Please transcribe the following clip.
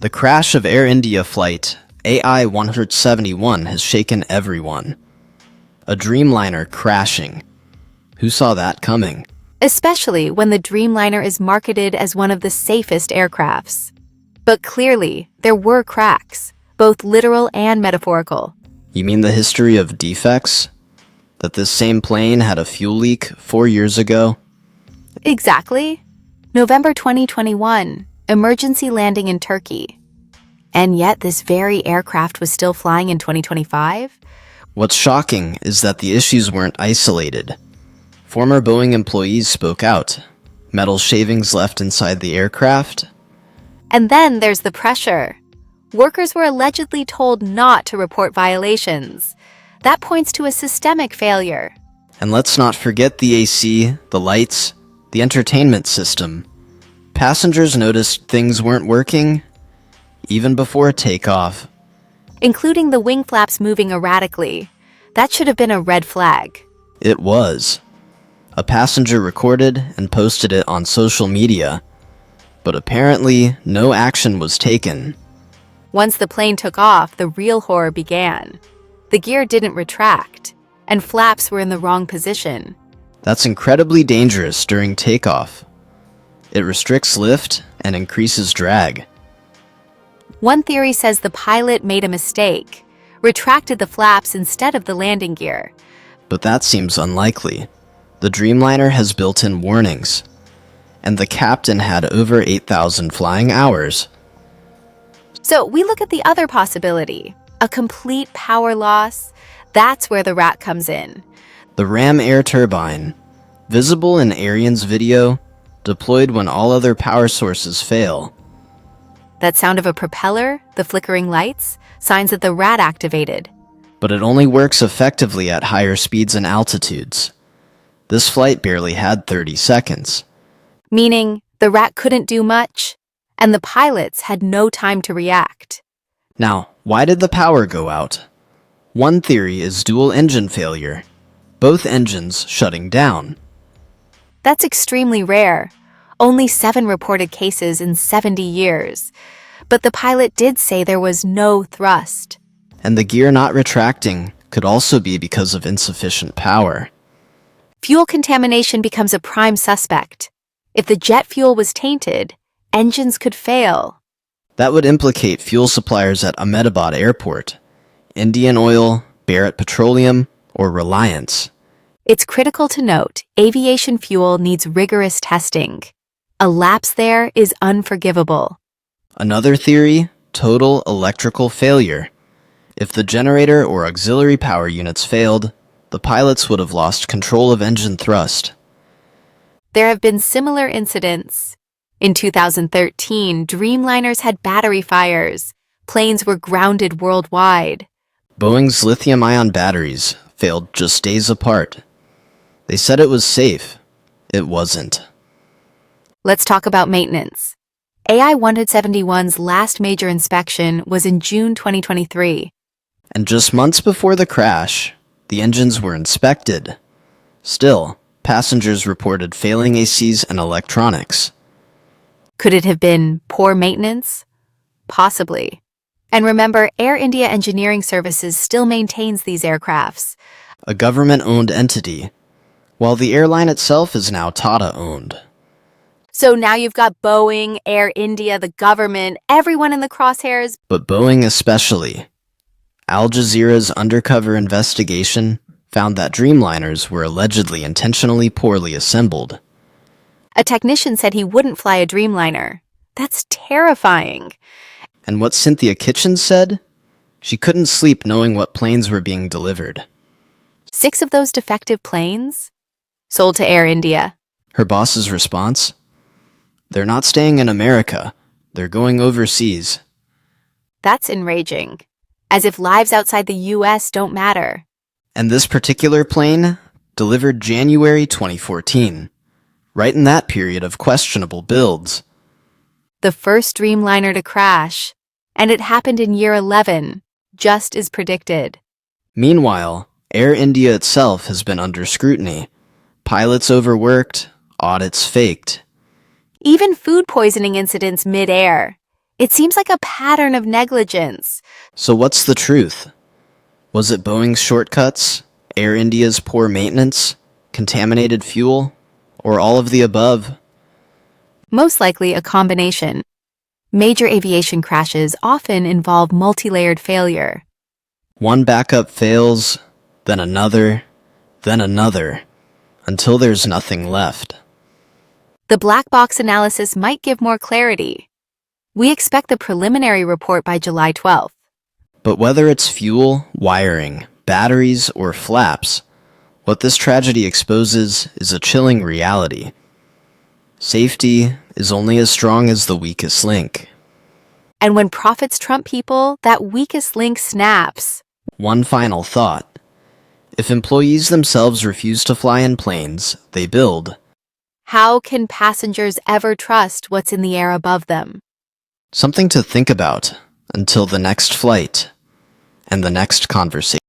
The crash of Air India flight AI-171 has shaken everyone. A Dreamliner crashing. Who saw that coming? Especially when the Dreamliner is marketed as one of the safest aircrafts. But clearly, there were cracks, both literal and metaphorical. You mean the history of defects? That this same plane had a fuel leak 4 years ago? Exactly. November 2021, emergency landing in Turkey. And yet this very aircraft was still flying in 2025? What's shocking is that the issues weren't isolated. Former Boeing employees spoke out. Metal shavings left inside the aircraft. And then there's the pressure. Workers were allegedly told not to report violations. That points to a systemic failure. And let's not forget the AC, the lights, the entertainment system. Passengers noticed things weren't working, even before takeoff. Including the wing flaps moving erratically. That should have been a red flag. It was. A passenger recorded and posted it on social media, but apparently no action was taken. Once the plane took off, the real horror began. The gear didn't retract, and flaps were in the wrong position. That's incredibly dangerous during takeoff. It restricts lift and increases drag. One theory says the pilot made a mistake, retracted the flaps instead of the landing gear. But that seems unlikely. The Dreamliner has built-in warnings, and the captain had over 8,000 flying hours. So we look at the other possibility, a complete power loss. That's where the rat comes in. The ram air turbine, visible in Ariane's video, deployed when all other power sources fail. That sound of a propeller, the flickering lights, signs that the rat activated. But it only works effectively at higher speeds and altitudes. This flight barely had 30 seconds. Meaning the rat couldn't do much, and the pilots had no time to react. Now, why did the power go out? One theory is dual engine failure, both engines shutting down. That's extremely rare. Only 7 reported cases in 70 years. But the pilot did say there was no thrust. And the gear not retracting could also be because of insufficient power. Fuel contamination becomes a prime suspect. If the jet fuel was tainted, engines could fail. That would implicate fuel suppliers at Ahmedabad Airport, Indian Oil, Barrett Petroleum, or Reliance. It's critical to note, aviation fuel needs rigorous testing. A lapse there is unforgivable. Another theory, total electrical failure. If the generator or auxiliary power units failed, the pilots would have lost control of engine thrust. There have been similar incidents. In 2013, Dreamliners had battery fires. Planes were grounded worldwide. Boeing's lithium-ion batteries failed just days apart. They said it was safe. It wasn't. Let's talk about maintenance. AI-171's last major inspection was in June 2023. And just months before the crash, the engines were inspected. Still, passengers reported failing ACs and electronics. Could it have been poor maintenance? Possibly. And remember, Air India Engineering Services still maintains these aircrafts. A government-owned entity, while the airline itself is now Tata-owned. So now you've got Boeing, Air India, the government, everyone in the crosshairs. But Boeing especially. Al Jazeera's undercover investigation found that Dreamliners were allegedly intentionally poorly assembled. A technician said he wouldn't fly a Dreamliner. That's terrifying. And what Cynthia Kitchen said? She couldn't sleep knowing what planes were being delivered. 6 of those defective planes? Sold to Air India. Her boss's response? They're not staying in America. They're going overseas. That's enraging. As if lives outside the U.S. don't matter. And this particular plane delivered January 2014, right in that period of questionable builds. The first Dreamliner to crash, and it happened in year 11, just as predicted. Meanwhile, Air India itself has been under scrutiny. Pilots overworked, audits faked. Even food poisoning incidents mid-air. It seems like a pattern of negligence. So what's the truth? Was it Boeing's shortcuts, Air India's poor maintenance, contaminated fuel, or all of the above? Most likely a combination. Major aviation crashes often involve multi-layered failure. One backup fails, then another, until there's nothing left. The black box analysis might give more clarity. We expect the preliminary report by July 12th. But whether it's fuel, wiring, batteries, or flaps, what this tragedy exposes is a chilling reality. Safety is only as strong as the weakest link. And when profits trump people, that weakest link snaps. One final thought. If employees themselves refuse to fly in planes they build, How can passengers ever trust what's in the air above them? something to think about until the next flight and the next conversation.